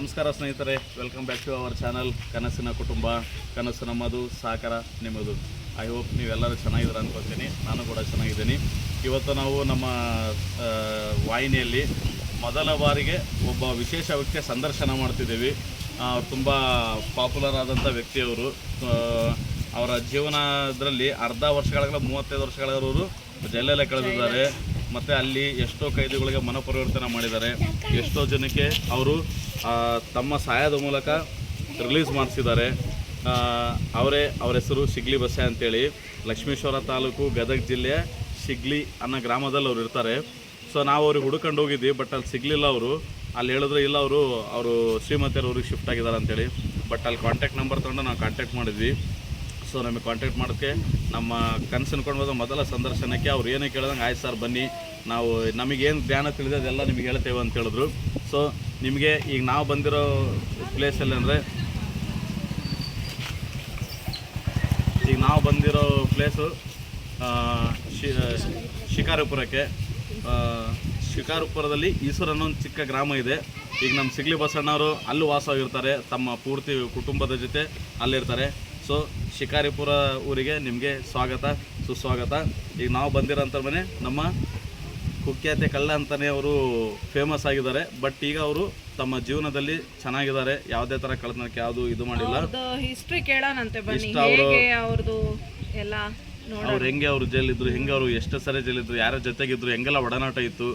ನಮಸ್ಕಾರ ಸ್ನೇಹಿತರೆ, welcome back to our channel ಕನಸಿನ ಕುಟುಂಬ, ಕನಸು ನಮ್ಮದು, ಸಾಕಾರ ನಿಮ್ಮದು. ಐ ಹೋಪ್ ನೀವೆಲ್ಲರೂ ಚೆನ್ನಾಗಿದ್ದೀರ ಅನ್ಕೊಳ್ತೀನಿ. ನಾನು ಕೂಡ ಚೆನ್ನಾಗಿದ್ದೀನಿ. ಇವತ್ತು ನಾವು ನಮ್ಮ ವಾಹಿನಿಯಲ್ಲಿ ಮೊದಲ ಬಾರಿಗೆ ಒಬ್ಬ ವಿಶೇಷ ವ್ಯಕ್ತಿಯ ಸಂದರ್ಶನ ಮಾಡ್ತಿದ್ದೀವಿ. ತುಂಬ ಪಾಪ್ಯುಲರ್ ಆದಂಥ ವ್ಯಕ್ತಿಯವರು. ಅವರ ಜೀವನದಲ್ಲಿ ಅರ್ಧ ವರ್ಷಗಳ 35 ವರ್ಷಗಳವರು ಜೈಲಲ್ಲೇ ಕಳೆದಿದ್ದಾರೆ. ಮತ್ತು ಅಲ್ಲಿ ಎಷ್ಟೋ ಕೈದಿಗಳಿಗೆ ಮನಪರಿವರ್ತನೆ ಮಾಡಿದ್ದಾರೆ. ಎಷ್ಟೋ ಜನಕ್ಕೆ ಅವರು ತಮ್ಮ ಸಹಾಯದ ಮೂಲಕ ರಿಲೀಸ್ ಮಾಡಿಸಿದ್ದಾರೆ. ಅವರ ಹೆಸರು ಶಿಗ್ಲಿ ಬಸ್ಸೆ ಅಂತೇಳಿ. ಲಕ್ಷ್ಮೇಶ್ವರ ತಾಲೂಕು, ಗದಗ ಜಿಲ್ಲೆಯ ಶಿಗ್ಲಿ ಅನ್ನೋ ಗ್ರಾಮದಲ್ಲಿ ಅವ್ರು ಇರ್ತಾರೆ. ಸೊ ನಾವು ಅವ್ರಿಗೆ ಹುಡ್ಕೊಂಡು ಹೋಗಿದ್ವಿ, ಬಟ್ ಅಲ್ಲಿ ಸಿಗಲಿಲ್ಲ. ಅಲ್ಲಿ ಹೇಳಿದ್ರು ಇಲ್ಲ, ಅವರು ಶ್ರೀಮತಿಯವ್ರ ಊರಿಗೆ ಶಿಫ್ಟ್ ಆಗಿದ್ದಾರೆ ಅಂತೇಳಿ. ಬಟ್ ಅಲ್ಲಿ ಕಾಂಟ್ಯಾಕ್ಟ್ ನಂಬರ್ ತೊಗೊಂಡು ನಾವು ಕಾಂಟ್ಯಾಕ್ಟ್ ಮಾಡಿದ್ವಿ. ಸೊ ನಮಗೆ ಕಾಂಟ್ಯಾಕ್ಟ್ ಮಾಡೋಕ್ಕೆ ನಮ್ಮ ಕನಸು ಅನ್ಕೊಂಡು ಮೊದಲ ಸಂದರ್ಶನಕ್ಕೆ ಅವ್ರು ಏನೇ ಕೇಳಿದಂಗೆ ಆಯ್ತು ಸರ್ ಬನ್ನಿ, ನಾವು ನಮಗೇನು ಜ್ಞಾನ ತಿಳಿದೆ ಅದೆಲ್ಲ ನಿಮಗೆ ಹೇಳ್ತೇವೆ ಅಂತ ಹೇಳಿದ್ರು. ಸೊ ನಿಮಗೆ ಈಗ ನಾವು ಬಂದಿರೋ ಪ್ಲೇಸಲ್ಲಿ ಅಂದರೆ, ಈಗ ನಾವು ಬಂದಿರೋ ಪ್ಲೇಸು ಶಿಕಾರಿಪುರಕ್ಕೆ. ಶಿಕಾರಿಪುರದಲ್ಲಿ ಈಸೂರು ಅನ್ನೋ ಒಂದು ಚಿಕ್ಕ ಗ್ರಾಮ ಇದೆ. ಈಗ ನಮ್ಮ ಸಿಗ್ಲಿ ಬಸಣ್ಣವರು ಅಲ್ಲೂ ವಾಸವಾಗಿರ್ತಾರೆ, ತಮ್ಮ ಪೂರ್ತಿ ಕುಟುಂಬದ ಜೊತೆ ಅಲ್ಲಿರ್ತಾರೆ. ಸೊ ಶಿಕಾರಿಪುರ ಊರಿಗೆ ನಿಮಗೆ ಸ್ವಾಗತ, ಸುಸ್ವಾಗತ. ಈಗ ನಾವು ಬಂದಿರೋಂಥ ಮನೆ ನಮ್ಮ ಕುಖ್ಯಾತಿ ಕಳ್ಳ ಅಂತಲೇ ಅವರು ಫೇಮಸ್ ಆಗಿದ್ದಾರೆ. ಬಟ್ ಈಗ ಅವರು ತಮ್ಮ ಜೀವನದಲ್ಲಿ ಚೆನ್ನಾಗಿದ್ದಾರೆ, ಯಾವುದೇ ಥರ ಕಳ್ಳತನಕ್ಕೆ ಯಾವುದು ಇದು ಮಾಡಿಲ್ಲ. ಹಿಸ್ಟ್ರಿ ಕೇಳೋಣಂತೆ ಬನ್ನಿ, ಅವ್ರದ್ದು ಎಲ್ಲ ಅವ್ರು ಹೆಂಗೆ ಅವರು ಜೈಲಿದ್ರು, ಹೆಂಗೆ ಅವರು ಎಷ್ಟು ಸರಿ ಜೈಲಿದ್ರು, ಯಾರ ಜೊತೆಗಿದ್ರು, ಹೆಂಗೆಲ್ಲ ಒಡನಾಟ ಇತ್ತು,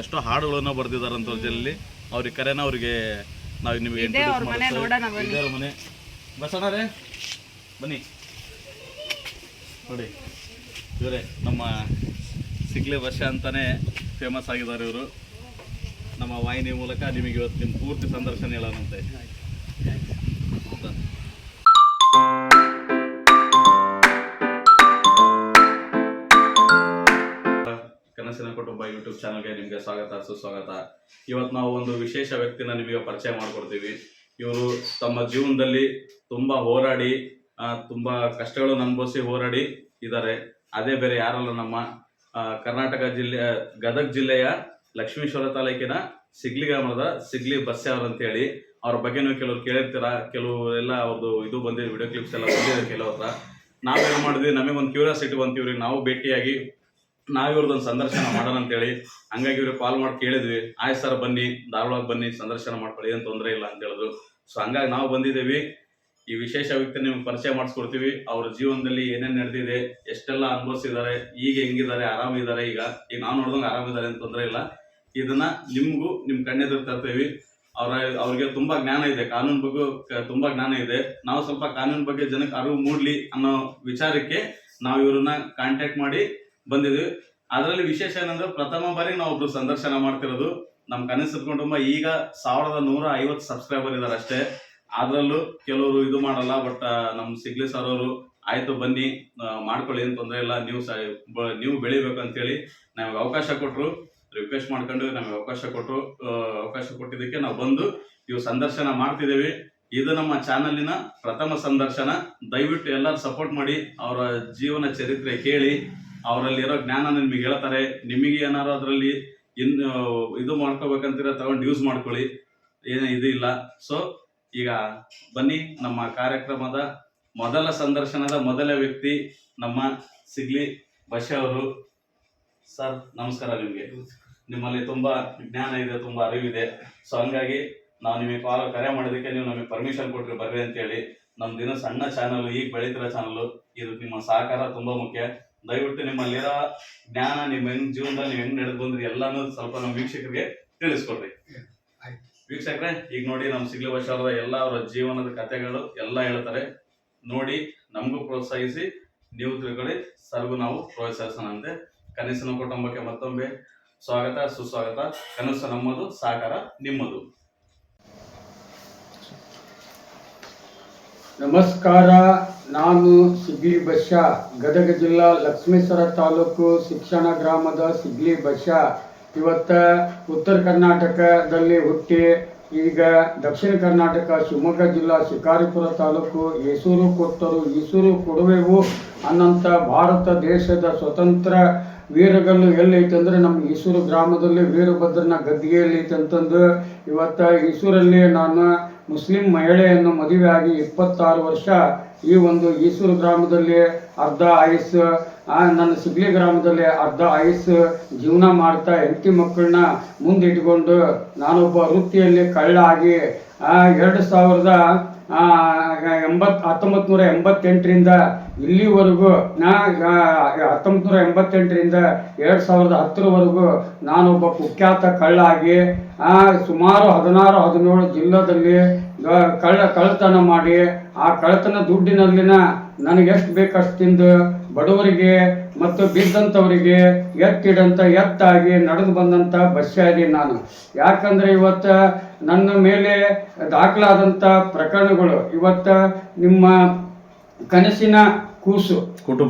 ಎಷ್ಟೋ ಹಾಡುಗಳನ್ನು ಬರೆದಿದ್ದಾರಂತ ಅವ್ರ ಜೈಲಲ್ಲಿ. ಅವ್ರಿಗೆ ಕರೆನ ಅವ್ರಿಗೆ ನಾವು ನಿಮಗೆ ಮನೆ ಬಸಣ್ಣರೇ ಬನ್ನಿ ನೋಡಿ. ಇವರೇ ನಮ್ಮ ಸಿಗ್ಲಿ ವರ್ಷ ಅಂತಲೇ ಫೇಮಸ್ ಆಗಿದ್ದಾರೆ ಇವರು. ನಮ್ಮ ವಾಹಿನಿ ಮೂಲಕ ನಿಮಗೆ ಇವತ್ತು ನಿಮ್ಮ ಪೂರ್ತಿ ಸಂದರ್ಶನ ಹೇಳೋಣಂತೆ. ಕನಸಿನ ಕುಟುಂಬ ಯೂಟ್ಯೂಬ್ ಚಾನಲ್ಗೆ ನಿಮಗೆ ಸ್ವಾಗತ, ಸುಸ್ವಾಗತ. ಇವತ್ತು ನಾವು ಒಂದು ವಿಶೇಷ ವ್ಯಕ್ತಿನ ನಿಮಗೆ ಪರಿಚಯ ಮಾಡಿಕೊಡ್ತೀವಿ. ಇವರು ತಮ್ಮ ಜೀವನದಲ್ಲಿ ತುಂಬ ಹೋರಾಡಿ, ತುಂಬ ಕಷ್ಟಗಳನ್ನು ಅನುಭವಿಸಿ ಹೋರಾಡಿ ಇದ್ದಾರೆ. ಅದೇ ಬೇರೆ ಯಾರಲ್ಲ, ನಮ್ಮ ಕರ್ನಾಟಕ ಜಿಲ್ಲೆ ಗದಗ ಜಿಲ್ಲೆಯ ಲಕ್ಷ್ಮೇಶ್ವರ ತಾಲೂಕಿನ ಸಿಗ್ಲಿ ಗ್ರಾಮದ ಸಿಗ್ಲಿ ಬಸ್ಸೆ ಅವರು ಅಂತೇಳಿ. ಅವ್ರ ಬಗ್ಗೆ ನೀವು ಕೆಲವರು ಕೇಳಿರ್ತೀರ, ಕೆಲವು ಎಲ್ಲ ಅವ್ರದ್ದು ಇದು ಬಂದಿದೆ, ವಿಡಿಯೋ ಕ್ಲಿಪ್ಸ್ ಎಲ್ಲ ಬಂದಿದೆ ಕೆಲವ್ರ. ನಾವೇನು ಮಾಡಿದ್ವಿ, ನಮಗೊಂದು ಕ್ಯೂರಿಯಾಸಿಟಿ ಬಂತು, ಇವ್ರಿಗೆ ನಾವು ಭೇಟಿಯಾಗಿ ನಾವು ಇವ್ರದ್ದೊಂದು ಸಂದರ್ಶನ ಮಾಡೋಣ ಅಂತೇಳಿ. ಹಂಗಾಗಿ ಇವ್ರಿಗೆ ಕಾಲ್ ಮಾಡಿ ಕೇಳಿದ್ವಿ. ಆಯ್ತು ಸರ್ ಬನ್ನಿ, ಧಾರವಾಡ ಬನ್ನಿ, ಸಂದರ್ಶನ ಮಾಡ್ಕೊಳ್ಳಿ, ಏನು ತೊಂದರೆ ಇಲ್ಲ ಅಂತ ಹೇಳಿದ್ರು. ಸೊ ಹಂಗಾಗಿ ನಾವು ಬಂದಿದ್ದೀವಿ. ಈ ವಿಶೇಷ ವ್ಯಕ್ತಿ ನಿಮ್ಗೆ ಪರಿಚಯ ಮಾಡಿಸ್ಕೊಡ್ತೀವಿ. ಅವ್ರ ಜೀವನದಲ್ಲಿ ಏನೇನು ನಡೆದಿದೆ, ಎಷ್ಟೆಲ್ಲ ಅನುಭವಿಸಿದ್ದಾರೆ, ಈಗ ಹೆಂಗಿದ್ದಾರೆ, ಆರಾಮಿದ್ದಾರೆ. ಈಗ ನಾವು ನೋಡಿದಂಗೆ ಆರಾಮಿದ್ದಾರೆ ಅಂತ ತೊಂದರೆ ಇಲ್ಲ. ಇದನ್ನ ನಿಮ್ಗೂ ನಿಮ್ಮ ಕಣ್ಣೆದುರು ತರ್ತೀವಿ. ಅವ್ರಿಗೆ ತುಂಬಾ ಜ್ಞಾನ ಇದೆ, ಕಾನೂನು ಬಗ್ಗೆ ತುಂಬಾ ಜ್ಞಾನ ಇದೆ. ನಾವು ಸ್ವಲ್ಪ ಕಾನೂನು ಬಗ್ಗೆ ಜನಕ್ಕೆ ಅರಿವು ಮೂಡ್ಲಿ ಅನ್ನೋ ವಿಚಾರಕ್ಕೆ ನಾವು ಇವ್ರನ್ನ ಕಾಂಟ್ಯಾಕ್ಟ್ ಮಾಡಿ ಬಂದಿದ್ವಿ. ಅದರಲ್ಲಿ ವಿಶೇಷ ಏನಂದ್ರೆ, ಪ್ರಥಮ ಬಾರಿ ನಾವು ಒಬ್ರು ಸಂದರ್ಶನ ಮಾಡ್ತಿರೋದು. ನಮ್ಮ ಕನಸು ಕುಟುಂಬ ಈಗ 1150 ಸಬ್ಸ್ಕ್ರೈಬರ್ ಇದ್ದಾರೆ ಅಷ್ಟೇ. ಅದರಲ್ಲೂ ಕೆಲವರು ಇದು ಮಾಡಲ್ಲ. ಬಟ್ ನಮ್ಮ ಸಿಗ್ಲಿ ಸರ್ ಅವರು ಆಯ್ತು ಬನ್ನಿ, ಮಾಡ್ಕೊಳ್ಳಿ, ಏನು ತೊಂದರೆ ಇಲ್ಲ, ನೀವು ಬೆಳಿಬೇಕು ಅಂತೇಳಿ ನಮಗೆ ಅವಕಾಶ ಕೊಟ್ಟರು. ರಿಕ್ವೆಸ್ಟ್ ಮಾಡ್ಕೊಂಡು ನಮಗೆ ಅವಕಾಶ ಕೊಟ್ಟಿದ್ದಕ್ಕೆ ನಾವು ಬಂದು ಇವು ಸಂದರ್ಶನ ಮಾಡ್ತಿದ್ದೀವಿ. ಇದು ನಮ್ಮ ಚಾನಲಿನ ಪ್ರಥಮ ಸಂದರ್ಶನ. ದಯವಿಟ್ಟು ಎಲ್ಲರೂ ಸಪೋರ್ಟ್ ಮಾಡಿ, ಅವರ ಜೀವನ ಚರಿತ್ರೆ ಕೇಳಿ, ಅವರಲ್ಲಿರೋ ಜ್ಞಾನ ನಿಮಗೆ ಹೇಳ್ತಾರೆ. ನಿಮಗೆ ಏನಾರು ಅದರಲ್ಲಿ ಇದು ಮಾಡ್ಕೋಬೇಕಂತೀರ ತಗೊಂಡು ಯೂಸ್ ಮಾಡ್ಕೊಳ್ಳಿ, ಏನೇ ಇದು ಇಲ್ಲ. ಸೊ ಈಗ ಬನ್ನಿ, ನಮ್ಮ ಕಾರ್ಯಕ್ರಮದ ಮೊದಲ ಸಂದರ್ಶನದ ಮೊದಲ ವ್ಯಕ್ತಿ ನಮ್ಮ ಸಿಗ್ಲಿ ಬಸ್ಸೆ ಅವರು. ಸರ್ ನಮಸ್ಕಾರ. ನಿಮ್ಮಲ್ಲಿ ತುಂಬಾ ಜ್ಞಾನ ಇದೆ, ತುಂಬಾ ಅರಿವಿದೆ. ಸೊ ಹಂಗಾಗಿ ನಾವು ನಿಮಗೆ ಕರೆ ಮಾಡೋದಕ್ಕೆ ನೀವು ನಮಗೆ ಪರ್ಮಿಷನ್ ಕೊಟ್ರಿ ಬರ್ರಿ ಅಂತೇಳಿ. ನಮ್ದಿನ ಸಣ್ಣ ಚಾನಲ್, ಈಗ ಬೆಳೀತಿರೋ ಚಾನಲ್, ಇದು ನಿಮ್ಮ ಸಹಕಾರ ತುಂಬಾ ಮುಖ್ಯ. ದಯವಿಟ್ಟು ನಿಮ್ಮಲ್ಲಿರೋ ಜ್ಞಾನ, ನಿಮ್ಮ ಜೀವನದಲ್ಲಿ ನೀವು ಹೆಂಗ್ ನಡೆದು ಬಂದ್ರಿ ಎಲ್ಲಾನು ಸ್ವಲ್ಪ ನಮ್ಮ ವೀಕ್ಷಕರಿಗೆ ತಿಳಿಸ್ಕೊಡ್ರಿ. ವೀಕ್ಷಕರೇ, ಈಗ ನೋಡಿ ನಮ್ಮ ಸಿಗ್ಲಿ ಬಸ್ಸೆ ಅವರ ಎಲ್ಲ ಅವರ ಜೀವನದ ಕಥೆಗಳು ಎಲ್ಲ ಹೇಳ್ತಾರೆ. ನೋಡಿ ನಮಗೂ ಪ್ರೋತ್ಸಾಹಿಸಿ, ನೀವು ತಿಳ್ಕೊಳ್ಳಿ, ಸರ್ಗೂ ನಾವು ಪ್ರೋತ್ಸಾಹಿಸೋಣಂತೆ. ಕನಸಿನ ಕುಟುಂಬಕ್ಕೆ ಮತ್ತೊಮ್ಮೆ ಸ್ವಾಗತ, ಸುಸ್ವಾಗತ. ಕನಸು ನಮ್ಮದು, ಸಾಕಾರ ನಿಮ್ಮದು. ನಮಸ್ಕಾರ. ನಾನು ಸಿಗ್ಲಿ ಬಸ್ಸೆ, ಗದಗ ಜಿಲ್ಲಾ ಲಕ್ಷ್ಮೇಶ್ವರ ತಾಲೂಕು ಶಿಕ್ಷಣ ಗ್ರಾಮದ ಸಿಗ್ಲಿ ಬಸ್ಸೆ. ಇವತ್ತ ಉತ್ತರ ಕರ್ನಾಟಕದಲ್ಲಿ ಹುಟ್ಟಿ ಈಗ ದಕ್ಷಿಣ ಕರ್ನಾಟಕ ಶಿವಮೊಗ್ಗ ಜಿಲ್ಲಾ ಶಿಕಾರಿಪುರ ತಾಲೂಕು ಈಸೂರು ಕೊಟ್ಟರು ಈಸೂರು ಕೊಡುವೆವು ಅನ್ನಂಥ ಭಾರತ ದೇಶದ ಸ್ವತಂತ್ರ ವೀರಗಲ್ಲು ಎಲ್ಲೈತೆ ಅಂದರೆ ನಮ್ಮ ಈಸೂರು ಗ್ರಾಮದಲ್ಲಿ ವೀರಭದ್ರನ ಗದ್ದಿಗೆಯಲ್ಲಿ ಐತೆ ಅಂತಂದು ಇವತ್ತು ಈಸೂರಲ್ಲಿ ನಾನು ಮುಸ್ಲಿಂ ಮಹಿಳೆಯನ್ನು ಮದುವೆಯಾಗಿ 26 ವರ್ಷ ಈ ಒಂದು ಈಸೂರು ಗ್ರಾಮದಲ್ಲಿ ಅರ್ಧ ಆಯುಸ್ಸು ನನ್ನ ಸಿಗ್ಲಿ ಗ್ರಾಮದಲ್ಲಿ ಅರ್ಧ ಆಯುಸ್ಸು ಜೀವನ ಮಾಡ್ತಾ ಹೆಂಡತಿ ಮಕ್ಕಳನ್ನ ಮುಂದಿಟ್ಕೊಂಡು ನಾನೊಬ್ಬ ವೃತ್ತಿಯಲ್ಲಿ ಕಳ್ಳ ಆಗಿ 1988ರಿಂದ ಇಲ್ಲಿವರೆಗೂ 1988ರಿಂದ 2010ರವರೆಗೂ ನಾನೊಬ್ಬ ಕುಖ್ಯಾತ ಕಳ್ಳ ಆಗಿ ಸುಮಾರು 16-17 ಜಿಲ್ಲೆದಲ್ಲಿ ಕಳ್ಳತನ ಮಾಡಿ ಆ ಕಳ್ಳತನ ದುಡ್ಡಿನಲ್ಲಿನ ನನಗೆ ಎಷ್ಟು ಬೇಕಷ್ಟು ತಿಂದು ಬಡವರಿಗೆ ಮತ್ತು ಬಿದ್ದಂಥವರಿಗೆ ಎತ್ತಾಗಿ ನಡೆದು ಬಂದಂಥ ಬಸ್ಸಾಗಿ ನಾನು. ಯಾಕಂದರೆ ಇವತ್ತು ನನ್ನ ಮೇಲೆ ದಾಖಲಾದಂಥ ಪ್ರಕರಣಗಳು ಇವತ್ತು ನಿಮ್ಮ ಕನಸಿನ ಕೂಸು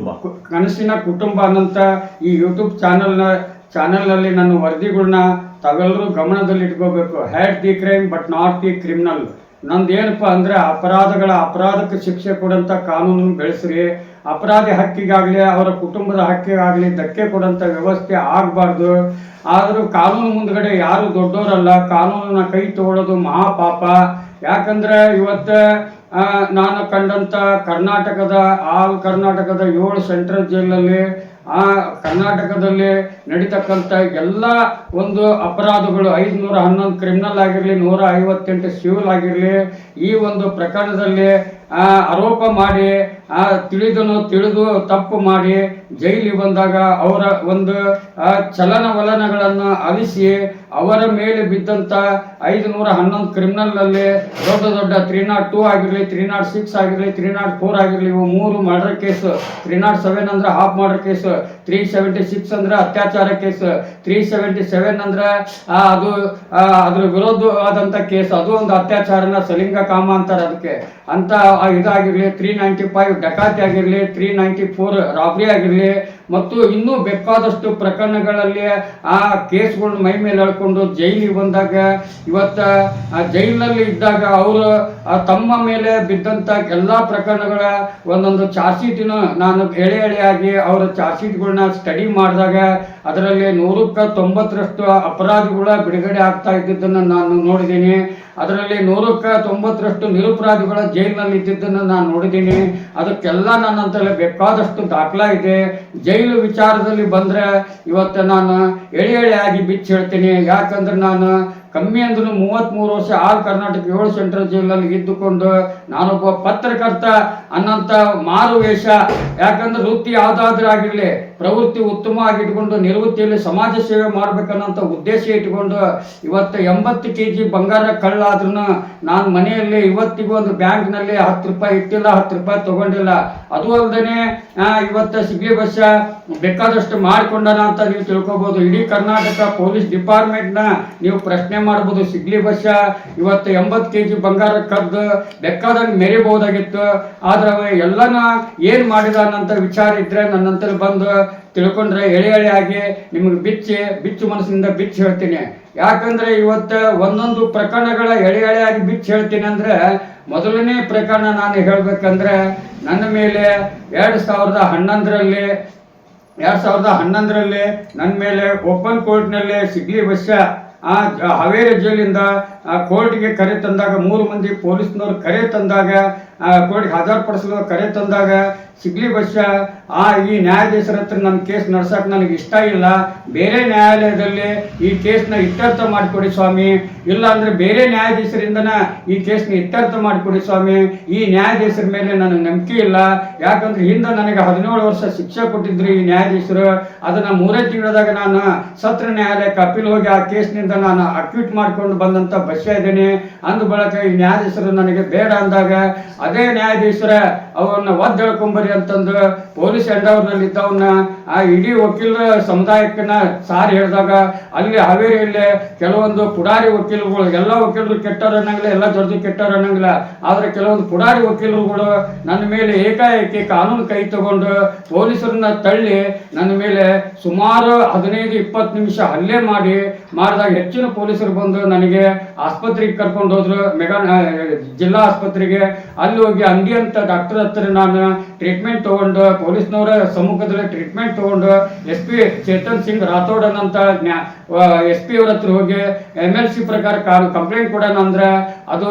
ಕನಸಿನ ಕುಟುಂಬ ಅನ್ನಂಥ ಈ ಯೂಟ್ಯೂಬ್ ಚಾನಲ್ನಲ್ಲಿ ನನ್ನ ವರದಿಗಳನ್ನ ತಾವೆಲ್ಲರೂ ಗಮನದಲ್ಲಿ ಇಟ್ಕೋಬೇಕು. Had the crime but not the criminal. ನಂದೇನಪ್ಪ ಅಂದರೆ ಅಪರಾಧಕ್ಕೆ ಶಿಕ್ಷೆ ಕೊಡಂಥ ಕಾನೂನನ್ನು ಬೆಳೆಸ್ರಿ. ಅಪರಾಧಿ ಹಕ್ಕಿಗಾಗಲಿ ಅವರ ಕುಟುಂಬದ ಹಕ್ಕಿಗಾಗಲಿ ಧಕ್ಕೆ ಕೊಡಂಥ ವ್ಯವಸ್ಥೆ ಆಗಬಾರ್ದು. ಆದರೂ ಕಾನೂನು ಮುಂದ್ಗಡೆ ಯಾರು ದೊಡ್ಡವರಲ್ಲ. ಕಾನೂನನ್ನ ಕೈ ತಗೊಳ್ಳೋದು ಮಹಾಪಾಪ. ಯಾಕಂದ್ರೆ ಇವತ್ತು ನಾನು ಕಂಡಂಥ ಕರ್ನಾಟಕದ 7 ಸೆಂಟ್ರಲ್ ಜೈಲಲ್ಲಿ ಕರ್ನಾಟಕದಲ್ಲಿ ನಡೀತಕ್ಕಂಥ ಎಲ್ಲ ಒಂದು ಅಪರಾಧಗಳು 511 ಕ್ರಿಮಿನಲ್ ಆಗಿರಲಿ, 158 ಸಿವಿಲ್ ಆಗಿರಲಿ, ಈ ಒಂದು ಪ್ರಕರಣದಲ್ಲಿ ಆರೋಪ ಮಾಡಿ ತಿಳಿದು ತಪ್ಪು ಮಾಡಿ ಜೈಲಿಗೆ ಬಂದಾಗ ಅವರ ಒಂದು ಚಲನವಲನಗಳನ್ನು ಅಲಿಸಿ ಅವರ ಮೇಲೆ ಬಿದ್ದಂಥ 511 ಕ್ರಿಮಿನಲ್ನಲ್ಲಿ ದೊಡ್ಡ 302 ಆಗಿರಲಿ, 306 ಆಗಿರಲಿ, 304 ಆಗಿರಲಿ, ಇವು 3 ಮರ್ಡರ್ ಕೇಸು. 307 ಅಂದ್ರೆ ಹಾಫ್ ಮರ್ಡರ್ ಕೇಸು, 376 ಅಂದ್ರೆ ಅತ್ಯಾಚಾರ ಕೇಸು, 377 ಅಂದ್ರೆ ಅದು ಅದ್ರ ವಿರೋಧವಾದಂಥ ಕೇಸು, ಅದು ಒಂದು ಅತ್ಯಾಚಾರನ ಸಲಿಂಗ ಕಾಮ ಅಂತಾರೆ ಅದಕ್ಕೆ ಅಂತ ಇದಾಗಿರಲಿ, 395 ಡಕಾತಿ ಆಗಿರಲಿ, 394 ರಾಬರಿ ಆಗಿರಲಿ, ಮತ್ತು ಇನ್ನೂ ಬೇಕಾದಷ್ಟು ಪ್ರಕರಣಗಳಲ್ಲಿ ಆ ಕೇಸ್ಗಳನ್ನ ಮೈ ಮೇಲೆ ಎಳ್ಕೊಂಡು ಜೈಲಿಗೆ ಬಂದಾಗ ಇವತ್ತು ಜೈಲಿನಲ್ಲಿ ಇದ್ದಾಗ ಅವರು ತಮ್ಮ ಮೇಲೆ ಬಿದ್ದಂಥ ಎಲ್ಲ ಪ್ರಕರಣಗಳ ಒಂದೊಂದು ಚಾರ್ಜ್ ಶೀಟಿನ ನಾನು ಎಳೆಯಾಗಿ ಅವರ ಚಾರ್ಜ್ ಶೀಟ್ಗಳನ್ನ ಸ್ಟಡಿ ಮಾಡಿದಾಗ ಅದರಲ್ಲಿ 190ರಷ್ಟು ಅಪರಾಧಿಗಳ ಬಿಡುಗಡೆ ಆಗ್ತಾ ಇದ್ದಿದ್ದನ್ನು ನಾನು ನೋಡಿದ್ದೀನಿ. ಅದರಲ್ಲಿ 190ರಷ್ಟು ನಿರಪರಾಧಿಗಳ ಜೈಲಿನಲ್ಲಿ ಇದ್ದಿದ್ದನ್ನು ನಾನು ನೋಡಿದ್ದೀನಿ. ಅದಕ್ಕೆಲ್ಲ ನನ್ನಂತಲ್ಲಿ ಬೇಕಾದಷ್ಟು ದಾಖಲಾ ಇದೆ. ಜೈಲು ವಿಚಾರದಲ್ಲಿ ಬಂದರೆ ಇವತ್ತು ನಾನು ಎಳೆಯಾಗಿ ಬಿಚ್ಚಿ ಹೇಳ್ತೀನಿ. ಯಾಕಂದ್ರೆ ನಾನು ಕಮ್ಮಿ ಅಂದ್ರೂ 33 ವರ್ಷ ಕರ್ನಾಟಕ 7 ಸೆಂಟ್ರಲ್ ಜೈಲಲ್ಲಿ ಇದ್ದುಕೊಂಡು ನಾನೊಬ್ಬ ಪತ್ರಕರ್ತ ಅನ್ನಂಥ ಮಾರು ವೇಷ. ಯಾಕಂದ್ರೆ ವೃತ್ತಿ ಯಾವುದಾದ್ರೂ ಆಗಿರಲಿ, ಪ್ರವೃತ್ತಿ ಉತ್ತಮವಾಗಿ ಇಟ್ಕೊಂಡು ನಿವೃತ್ತಿಯಲ್ಲಿ ಸಮಾಜ ಸೇವೆ ಮಾಡ್ಬೇಕನ್ನೋಂಥ ಉದ್ದೇಶ ಇಟ್ಕೊಂಡು ಇವತ್ತು 80 kg ಬಂಗಾರ ಕಳ್ಳಾದ್ರೂ ನಾನು ಮನೆಯಲ್ಲಿ ಇವತ್ತಿಗೂ ಒಂದು ಬ್ಯಾಂಕ್ನಲ್ಲಿ 10 ರೂಪಾಯಿ ಇಟ್ಟಿಲ್ಲ, 10 ರೂಪಾಯಿ ತಗೊಂಡಿಲ್ಲ. ಅದು ಅಲ್ಲದೆ ಇವತ್ತು ಸಿಗ್ಲಿ ಬಸ್ಸ ಬೇಕಾದಷ್ಟು ಮಾಡಿಕೊಂಡನ ಅಂತ ನೀವು ತಿಳ್ಕೊಬೋದು. ಇಡೀ ಕರ್ನಾಟಕ ಪೊಲೀಸ್ ಡಿಪಾರ್ಟ್ಮೆಂಟ್ನ ನೀವು ಪ್ರಶ್ನೆ ಮಾಡ್ಬೋದು. ಸಿಗ್ಲಿ ಬಸ್ಸ ಇವತ್ತು 80 kg ಬಂಗಾರ ಕದ್ದು ಬೇಕಾದಂಗೆ ಮೆರಿಬಹುದಾಗಿತ್ತು. ಆದ್ರೆ ಎಲ್ಲನ ಏನ್ ಮಾಡಿದಾನಂತ ವಿಚಾರ ಇದ್ರೆ ನನ್ನಂತಲ್ಲಿ ಬಂದು ತಿಳ್ಕೊಂಡ್ರೆ ಎಳೆಯಾಗಿ ನಿಮಗೆ ಬಿಚ್ಚು ಮನಸ್ಸಿನಿಂದ ಬಿಚ್ಚಿ ಹೇಳ್ತೀನಿ. ಯಾಕಂದ್ರೆ ಇವತ್ತು ಒಂದೊಂದು ಪ್ರಕರಣಗಳ ಎಳೆಯಾಗಿ ಬಿಚ್ಚಿ ಹೇಳ್ತೀನಿ. ಅಂದ್ರೆ ಮೊದಲನೇ ಪ್ರಕರಣ ನಾನು ಹೇಳ್ಬೇಕಂದ್ರೆ ನನ್ನ ಮೇಲೆ 2011ರಲ್ಲಿ ನನ್ನ ಮೇಲೆ ಓಪನ್ ಕೋರ್ಟ್ನಲ್ಲಿ ಸಿಗ್ಲಿ ಬಸ್ಸ ಹಾವೇರಿ ಜೈಲಿಂದ ಕೋರ್ಟ್ಗೆ ಕರೆ ತಂದಾಗ 3 ಮಂದಿ ಪೊಲೀಸ್ನವ್ರು ಕರೆ ತಂದಾಗ ಕೋರ್ಟ್ಗೆ ಹಾಜರುಪಡಿಸಲು ಕರೆ ತಂದಾಗ ಸಿಗ್ಲಿ ಬಸ್ಸ ಈ ನ್ಯಾಯಾಧೀಶರ ಹತ್ರ ನನ್ನ ಕೇಸ್ ನಡ್ಸಕ್ಕೆ ನನಗೆ ಇಷ್ಟ ಇಲ್ಲ, ಬೇರೆ ನ್ಯಾಯಾಲಯದಲ್ಲಿ ಈ ಕೇಸ್ನ ಇತ್ಯರ್ಥ ಮಾಡಿಕೊಡಿ ಸ್ವಾಮಿ, ಇಲ್ಲ ಅಂದರೆ ಬೇರೆ ನ್ಯಾಯಾಧೀಶರಿಂದನ ಈ ಕೇಸ್ನ ಇತ್ಯರ್ಥ ಮಾಡಿಕೊಡಿ ಸ್ವಾಮಿ, ಈ ನ್ಯಾಯಾಧೀಶರ ಮೇಲೆ ನನಗೆ ನಂಬಿಕೆ ಇಲ್ಲ. ಯಾಕಂದ್ರೆ ಹಿಂದೆ ನನಗೆ 17 ವರ್ಷ ಶಿಕ್ಷೆ ಕೊಟ್ಟಿದ್ರು ಈ ನ್ಯಾಯಾಧೀಶರು. ಅದನ್ನು 3 ತಿಂಗಳದಾಗ ನಾನು ಸತ್ರ ನ್ಯಾಯಾಲಯಕ್ಕೆ ಅಪೀಲ್ ಹೋಗಿ ಆ ಕೇಸ್ನಿಂದ ನಾನು ಅಕ್ಯೂಟ್ ಮಾಡ್ಕೊಂಡು ಬಂದಂಥ ಬಸ್ಸ ಇದ್ದೇನೆ. ಅಂದ ಬಳಕ ಈ ನ್ಯಾಯಾಧೀಶರು ನನಗೆ ಬೇಡ ಅಂದಾಗ ಅದೇ ನ್ಯಾಯಾಧೀಶರ ಅವನ್ನ ಒದ್ದು ಹೇಳ್ಕೊಂಬರಿ ಅಂತಂದು ಪೊಲೀಸ್ ಎಂಡವರ್ನಲ್ಲಿ ಇದ್ದವನ್ನ ಇಡೀ ವಕೀಲರ ಸಮುದಾಯಕ್ಕನ್ನ ಸಾರಿ ಹೇಳಿದಾಗ ಅಲ್ಲಿ ಹಾವೇರಿಯಲ್ಲಿ ಕೆಲವೊಂದು ಪುಡಾರಿ ವಕೀಲರುಗಳು, ಎಲ್ಲ ವಕೀಲರು ಕೆಟ್ಟವ್ರು ಅನ್ನಂಗಿಲ್ಲ, ಎಲ್ಲ ದೊಡ್ಡ ಕೆಟ್ಟವ್ರು ಅನ್ನಂಗಿಲ್ಲ, ಆದರೆ ಕೆಲವೊಂದು ಪುಡಾರಿ ವಕೀಲರುಗಳು ನನ್ನ ಮೇಲೆ ಏಕಾಏಕಿ ಕಾನೂನು ಕೈ ತಗೊಂಡು ಪೊಲೀಸರನ್ನ ತಳ್ಳಿ ನನ್ನ ಮೇಲೆ ಸುಮಾರು 15-20 ನಿಮಿಷ ಹಲ್ಲೆ ಮಾಡಿದಾಗ ಹೆಚ್ಚಿನ ಪೊಲೀಸರು ಬಂದು ನನಗೆ ಆಸ್ಪತ್ರೆಗೆ ಕರ್ಕೊಂಡು ಹೋದ್ರು, ಜಿಲ್ಲಾ ಆಸ್ಪತ್ರೆಗೆ. ಅಲ್ಲಿ ಅಲ್ಲಿ ಹೋಗಿ ಅಂಗಿ ಅಂತ ಡಾಕ್ಟರ್ ಹತ್ರ ನಾನು ಟ್ರೀಟ್ಮೆಂಟ್ ತಗೊಂಡು ಪೊಲೀಸ್ನವರ ಸಮ್ಮುಖದಲ್ಲಿ ಟ್ರೀಟ್ಮೆಂಟ್ ತಗೊಂಡು SP ಚೇತನ್ ಸಿಂಗ್ ರಾಥೋಡ್ ಅನ್ನಂತ SP ಅವ್ರ ಹತ್ರ ಹೋಗಿ MLC ಪ್ರಕಾರ ಕಂಪ್ಲೇಂಟ್ ಕೊಡೋಣ ಅಂದ್ರೆ ಅದು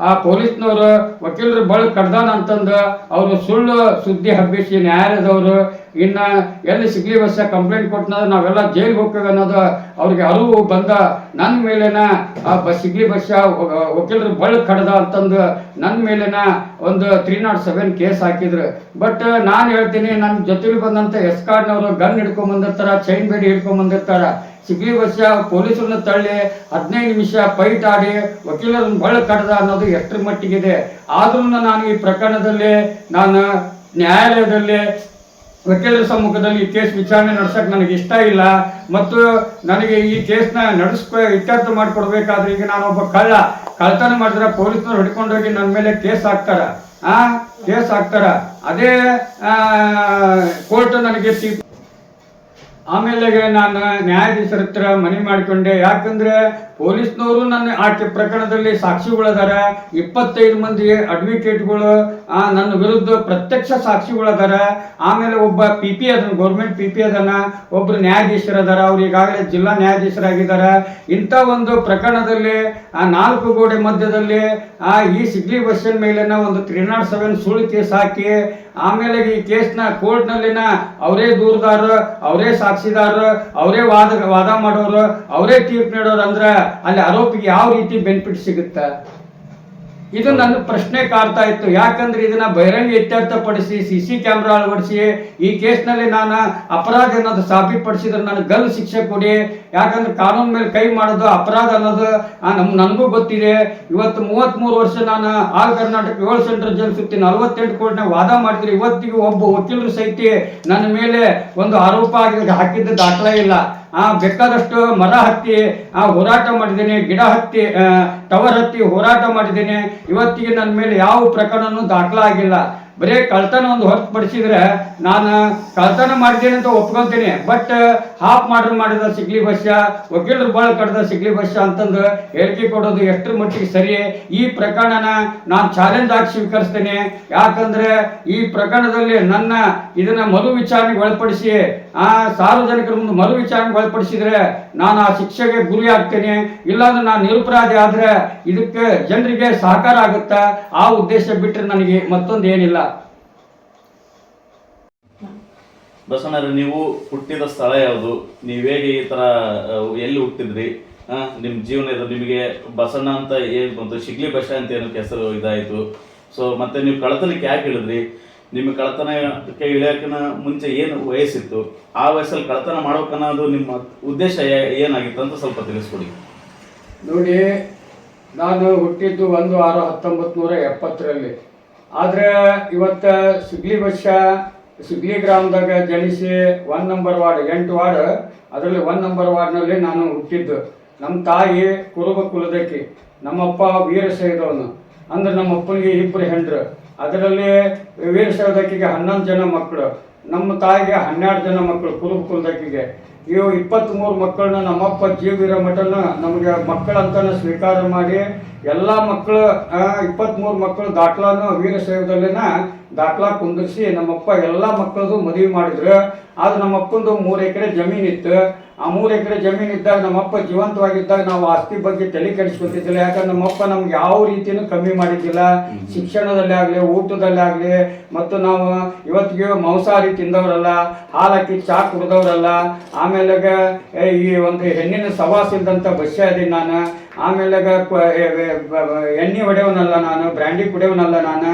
ಆ ಪೊಲೀಸ್ನವರು ವಕೀಲರು ಬಳ ಕಡ್ದಾನ ಅಂತಂದು ಅವರು ಸುಳ್ಳು ಸುದ್ದಿ ಹಬ್ಬಿಸಿ ನ್ಯಾಯಾಲಯದವರು ಇನ್ನ ಎಲ್ಲಿ ಸಿಗ್ಲಿ ಬಸ್ಸ ಕಂಪ್ಲೇಂಟ್ ಕೊಟ್ಟನ ನಾವೆಲ್ಲ ಜೈಲಿಗೆ ಹೋಗ್ತೇವೆ ಅನ್ನೋದು ಅವ್ರಿಗೆ ಅರಿವು ಬಂದ ನನ್ನ ಮೇಲೆನ ಸಿಗ್ಲಿ ಬಸ್ಸ ವಕೀಲರು ಬಳ ಕಡ್ದ ಅಂತಂದು ನನ್ನ ಮೇಲೆನ ಒಂದು 307 ಕೇಸ್ ಹಾಕಿದ್ರು. ಬಟ್ ನಾನು ಹೇಳ್ತೀನಿ, ನನ್ನ ಜೊತೆಲಿ ಬಂದಂತ ಎಸ್ಕಾರ್ಡ್ನವರು ಗನ್ ಹಿಡ್ಕೊಂಡ್ ಬಂದಿರ್ತಾರ, ಚೈನ್ ಬೇಡಿ ಹಿಡ್ಕೊಂಡ್ ಬಂದಿರ್ತಾರ. ಸಿಗ್ಲಿ ಬಸ್ಸ ಪೊಲೀಸರನ್ನ ತಳ್ಳಿ 15 ನಿಮಿಷ ಫೈಟ್ ಆಡಿ ವಕೀಲರನ್ನ ಬಳ ಕಡ್ದ ಅನ್ನೋದು ಎಷ್ಟರ ಮಟ್ಟಿಗಿದೆ. ಆದ್ರೂ ನಾನು ಈ ಪ್ರಕರಣದಲ್ಲಿ ನಾನು ನ್ಯಾಯಾಲಯದಲ್ಲಿ ವಕೀಲರ ಸಮ್ಮುಖದಲ್ಲಿ ಈ ಕೇಸ್ ವಿಚಾರಣೆ ನಡೆಸಕ್ ನನಗೆ ಇಷ್ಟ ಇಲ್ಲ. ಮತ್ತು ನನಗೆ ಈ ಕೇಸ್ನ ಇತ್ಯರ್ಥ ಮಾಡಿಕೊಡ್ಬೇಕಾದ್ರೆ ಈಗ ನಾನೊಬ್ಬ ಕಳ್ತನ ಮಾಡಿದ್ರೆ ಪೊಲೀಸ್ನವ್ರು ಹಿಡ್ಕೊಂಡೋಗಿ ನನ್ನ ಮೇಲೆ ಕೇಸ್ ಹಾಕ್ತಾರ. ಕೇಸ್ ಹಾಕ್ತಾರ. ಅದೇ ಕೋರ್ಟ್ ನನಗೆ ಆಮೇಲೆ ನಾನು ನ್ಯಾಯಾಧೀಶರ ಹತ್ರ ಮನವಿ ಮಾಡಿಕೊಂಡೆ. ಯಾಕಂದ್ರೆ ಪೊಲೀಸ್ನವರು ನನ್ನ ಆಕೆ ಪ್ರಕರಣದಲ್ಲಿ ಸಾಕ್ಷಿಗಳದಾರ, 25 ಮಂದಿ ಅಡ್ವೊಕೇಟ್ಗಳು ನನ್ನ ವಿರುದ್ಧ ಪ್ರತ್ಯಕ್ಷ ಸಾಕ್ಷಿಗಳದಾರ. ಆಮೇಲೆ ಒಬ್ಬ PP ಅದನ್ನ ಗೌರ್ಮೆಂಟ್ PP ಅದನ್ನ, ಒಬ್ರು ನ್ಯಾಯಾಧೀಶರದಾರ, ಅವ್ರು ಈಗಾಗಲೇ ಜಿಲ್ಲಾ ನ್ಯಾಯಾಧೀಶರಾಗಿದ್ದಾರೆ. ಇಂಥ ಒಂದು ಪ್ರಕರಣದಲ್ಲಿ 4 ಗೋಡೆ ಮಧ್ಯದಲ್ಲಿ ಈ ಸಿಗ್ಲಿ ಬಸ್ಸಿನ ಮೇಲಿನ ಒಂದು 307 ಸುಳ್ಳು ಕೇಸ್ ಹಾಕಿ ಆಮೇಲೆ ಈ ಕೇಸ್ನ ಕೋರ್ಟ್ನಲ್ಲಿನ ಅವರೇ ದೂರದಾರ, ಅವರೇ ಸಾಕ್ಷಿದಾರ, ಅವರೇ ವಾದ ಮಾಡೋರು, ಅವರೇ ತೀರ್ಪು ನೀಡೋರು ಅಂದ್ರೆ ಅಲ್ಲಿ ಆರೋಪಿಗೆ ಯಾವ ರೀತಿ ಬೆನಿಫಿಟ್ ಸಿಗುತ್ತೆ? ಇದು ನನ್ನ ಪ್ರಶ್ನೆ ಕಾಡ್ತಾ ಇತ್ತು. ಯಾಕಂದ್ರೆ ಇದನ್ನ ಬಹಿರಂಗ ಇತ್ಯರ್ಥಪಡಿಸಿ CC ಕ್ಯಾಮ್ರಾ ಅಳವಡಿಸಿ ಈ ಕೇಸ್ನಲ್ಲಿ ನಾನು ಅಪರಾಧ ಅನ್ನೋದು ಸಾಬೀತುಪಡಿಸಿದ್ರೆ ನನಗೆ ಗಲ್ಲು ಶಿಕ್ಷೆ ಕೊಡಿ. ಯಾಕಂದ್ರೆ ಕಾನೂನು ಮೇಲೆ ಕೈ ಮಾಡೋದು ಅಪರಾಧ ಅನ್ನೋದು ನನಗೂ ಗೊತ್ತಿದೆ. ಇವತ್ತು 33 ವರ್ಷ ನಾನು ಆಲ್ ಕರ್ನಾಟಕ 7 ಸೆಂಟ್ರಲ್ ಜೈಲ್ ಸುತ್ತಿ 48 ಕೋರ್ಟ್ನ ವಾದ ಮಾಡಿದ್ರೆ ಇವತ್ತಿಗೂ ಒಬ್ಬ ವಕೀಲರು ಸಹಿತ ನನ್ನ ಮೇಲೆ ಒಂದು ಆರೋಪ ಹಾಕಿದ್ದ ದಾಖಲೆ ಇಲ್ಲ. ಬೇಕಾದಷ್ಟು ಮರ ಹತ್ತಿ ಹೋರಾಟ ಮಾಡಿದ್ದೇನೆ, ಗಿಡ ಹತ್ತಿ ಟವರ್ ಹತ್ತಿ ಹೋರಾಟ ಮಾಡಿದ್ದೇನೆ. ಇವತ್ತಿಗೆ ನನ್ನ ಮೇಲೆ ಯಾವ ಪ್ರಕರಣನೂ ದಾಖಲಾಗಿಲ್ಲ. ಬರೀ ಕಳ್ತನ ಒಂದು ಹೊರತುಪಡಿಸಿದ್ರೆ ನಾನು ಕಳ್ತನ ಮಾಡಿದ್ದೇನೆ ಅಂತ ಒಪ್ಕೊಂತೀನಿ. ಬಟ್ ಹಾಫ್ ಮರ್ಡರ್ ಮಾಡಿದ ಸಿಗ್ಲಿ ಬಸ್ಸ, ವಕೀಲರು ಬಾಳ ಕಡ್ದ ಸಿಗ್ಲಿ ಬಸ್ಸ ಅಂತಂದು ಹೇಳಿಕೆ ಕೊಡೋದು ಎಷ್ಟರ ಮಟ್ಟಿಗೆ ಸರಿ? ಈ ಪ್ರಕರಣನ ನಾನು ಚಾಲೆಂಜ್ ಆಗಿ ಸ್ವೀಕರಿಸ್ತೇನೆ. ಯಾಕಂದ್ರೆ ಈ ಪ್ರಕರಣದಲ್ಲಿ ನನ್ನ ಇದನ್ನ ಮರು ವಿಚಾರಣೆಗೆ ಒಳಪಡಿಸಿ ಸಾರ್ವಜನಿಕರ ಮುಂದೆ ಮರು ವಿಚಾರಣೆಗೆ ಒಳಪಡಿಸಿದ್ರೆ ನಾನು ಆ ಶಿಕ್ಷೆಗೆ ಗುರಿ ಆಗ್ತೇನೆ. ಇಲ್ಲಾಂದ್ರೆ ನಾನು ನಿರಪರಾಧಿ ಆದ್ರೆ ಇದಕ್ಕೆ ಜನರಿಗೆ ಸಹಕಾರ ಆಗುತ್ತಾ? ಆ ಉದ್ದೇಶ ಬಿಟ್ಟರೆ ನನಗೆ ಮತ್ತೊಂದು ಏನಿಲ್ಲ. ಬಸವಣ್ಣರೇ, ನೀವು ಹುಟ್ಟಿದ ಸ್ಥಳ ಯಾವುದು? ನೀವು ಹೇಗೆ ಈ ಥರ ಎಲ್ಲಿ ಹುಟ್ಟಿದ್ರಿ? ನಿಮ್ಮ ಜೀವನ ನಿಮಗೆ ಬಸವಣ್ಣ ಅಂತ ಏನು ಬಂತು? ಶಿಗ್ಲಿ ಬಸ್ಸ ಅಂತ ಏನಕ್ಕೆ ಹೆಸರು ಇದಾಯಿತು? ಸೊ ಮತ್ತೆ ನೀವು ಕಳತನಕ್ಕೆ ಯಾಕೆ ಇಳಿದ್ರಿ? ನಿಮಗೆ ಕಳತನಕ್ಕೆ ಇಳಿಯೋಕಿನ ಮುಂಚೆ ಏನು ವಯಸ್ಸಿತ್ತು? ಆ ವಯಸ್ಸಲ್ಲಿ ಕಳತನ ಮಾಡೋಕನ್ನೋದು ನಿಮ್ಮ ಉದ್ದೇಶ ಏನಾಗಿತ್ತು ಅಂತ ಸ್ವಲ್ಪ ತಿಳಿಸ್ಕೊಡಿ. ನೋಡಿ, ನಾನು ಹುಟ್ಟಿದ್ದು 1/6/1970ರಲ್ಲಿ. ಆದರೆ ಇವತ್ತು ಸಿಗ್ಲಿ ಬಸ್ಸ ಸಿಗ್ಲಿ ಗ್ರಾಮದಾಗ ಜನಿಸಿ 1 ನಂಬರ್ ವಾರ್ಡ್ 8 ವಾರ್ಡ್, ಅದರಲ್ಲಿ 1 ನಂಬರ್ ವಾರ್ಡ್ನಲ್ಲಿ ನಾನು ಹುಟ್ಟಿದ್ದು. ನಮ್ಮ ತಾಯಿ ಕುರುಬ ಕುಲದಕ್ಕಿ, ನಮ್ಮಪ್ಪ ವೀರಶೈವದವನು. ಅಂದ್ರೆ ನಮ್ಮ ಅಪ್ಪನಿಗೆ 2 ಹೆಂಡ್ರು. ಅದರಲ್ಲಿ ವೀರಶೈವದಕ್ಕಿಗೆ 11 ಜನ ಮಕ್ಕಳು, ನಮ್ಮ ತಾಯಿಗೆ 12 ಜನ ಮಕ್ಕಳು ಕುರುಬ ಕುಲದಕ್ಕಿಗೆ. ಇವು 23 ಮಕ್ಕಳನ್ನ ನಮ್ಮಪ್ಪ ಜೀವಿರೋ ಮಠನ ನಮಗೆ ಮಕ್ಕಳಂತಾನೆ ಸ್ವೀಕಾರ ಮಾಡಿ ಎಲ್ಲ ಮಕ್ಕಳು 23 ಮಕ್ಕಳು ದಾಖಲಾನು ವೀರಶೈವದಲ್ಲಿನ ದಾಖಲಾ ಕುಂದಿರಿಸಿ ನಮ್ಮಪ್ಪ ಎಲ್ಲ ಮಕ್ಕಳದು ಮದುವೆ ಮಾಡಿದ್ರು. ಆದ್ರೆ ನಮ್ಮಪ್ಪಂದು 3 ಎಕರೆ ಜಮೀನಿತ್ತು. ಆ 3 ಎಕರೆ ಜಮೀನಿದ್ದಾಗ ನಮ್ಮಪ್ಪ ಜೀವಂತವಾಗಿದ್ದಾಗ ನಾವು ಆಸ್ತಿ ಬಗ್ಗೆ ತಲೆ ಕೆಡಿಸ್ಕೊತಿದ್ದಿಲ್ಲ. ಯಾಕಂದ್ರೆ ನಮ್ಮಪ್ಪ ನಮ್ಗೆ ಯಾವ ರೀತಿಯೂ ಕಮ್ಮಿ ಮಾಡಿದ್ದಿಲ್ಲ, ಶಿಕ್ಷಣದಲ್ಲಿ ಆಗಲಿ, ಊಟದಲ್ಲಿ ಆಗಲಿ. ಮತ್ತು ನಾವು ಇವತ್ತಿಗೆ ಮಾಂಸಾಹಾರಿ ತಿಂದವರಲ್ಲ, ಹಾಲಾಕಿ ಚಾ ಕುಡಿದವರಲ್ಲ. ಆಮೇಲೆ ಈ ಒಂದು ಹೆಣ್ಣಿನ ಸವಾಸ ಇದ್ದಂಥ ಬಸ್ಸ ಅದೀನಿ ನಾನು. ಆಮೇಲೆ ಎಣ್ಣೆ ಹೊಡೆಯವನಲ್ಲ ನಾನು, ಬ್ರ್ಯಾಂಡಿ ಕುಡಿಯವನಲ್ಲ ನಾನು.